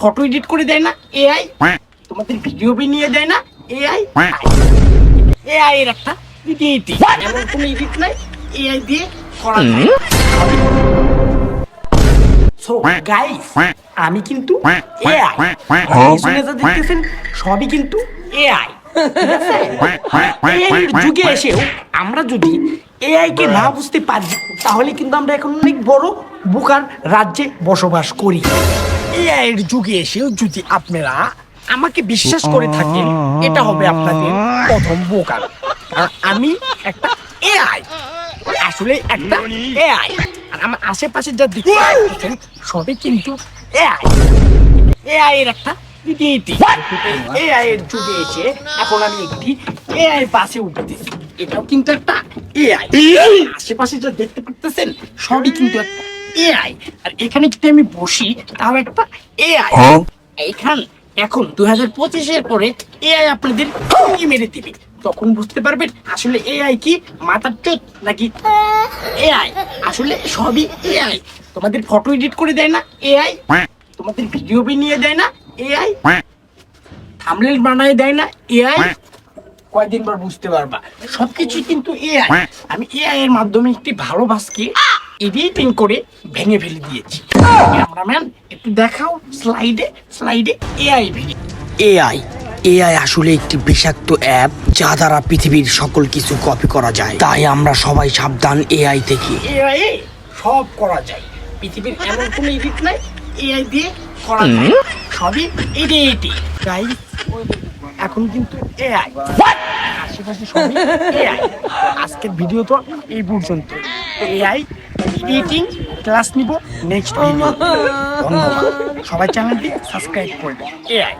Photo edit করে দেয় না এআই, তোমাদের ভিডিও বানিয়ে দেয় না এআই। এআই এর একটা এডিটিং, এমন কোনো এডিট নাই এআই দিয়ে করা যায়। সো গাইস, আমি কিন্তু এআই, পিছনে যা দেখতেছেন সবই কিন্তু এআই। এআই যুগে এসেও আমরা যদি এআই কে না বুঝতে পারি তাহলে কিন্তু আমরা এখন অনেক বড় বোকার রাজ্যে বসবাস করি। এআই এর যুগে এসেও যদি আপনারা আমাকে বিশ্বাস করে থাকেন, এটা হবে আপনাদের প্রথম বোকার। কারণ আমি একটা এআই, আসলে একটা এআই। আর আমার আশেপাশে যা দেখছেন সবই কিন্তু এআই। এআই এর একটা এডিটিং। এআই এর যুগে এসে এখন আমি একটি এআই বাসে উঠতেছি, এটাও কিন্তু একটা এআই। আশেপাশে যা দেখতে পাচ্ছেন সবই কিন্তু একটা এআই। আর এখানে যদি আমি বসি তাও একটা এআই। এখান এখন 2025-এর পরে এআই আপনাদের মেরে দিবে, তখন বুঝতে পারবেন আসলে এআই কি মাথার চোদ নাকি এআই। আসলে সবই এআই। তোমাদের ফটো এডিট করে দেয় না এআই, তোমাদের ভিডিও বানিয়ে দেয় না এআই, থাম্বনেল বানায় দেয় না এআই। কয়দিন পর বুঝতে পারবা সবকিছু কিন্তু এআই। আমি এআই এর মাধ্যমে একটি ভালো বাসকে এডিটিং করে ভেঙে ফেলে দিয়েছি। ক্যামেরাম্যান একটু দেখাও স্লাইডে স্লাইডে এআই ভিডিও। এআই এআই আসলে একটি বিষাক্ত অ্যাপ যা দ্বারা পৃথিবীর সকল কিছু কপি করা যায়। তাই আমরা সবাই সাবধান এআই থেকে। এআই সব করা যায়, পৃথিবীর এমন কোনো এডিট নাই এআই দিয়ে করা যায়, সবই এডিটিং। গাইস এখন কিন্তু এআই আশেপাশে সবই এআই। আজকের ভিডিও তো এই পর্যন্ত। এআই এডিটিং ক্লাস নিব নেক্সট ভিডিও। ধন্যবাদ, সবাই চ্যানেলটি সাবস্ক্রাইব করবেন। এআই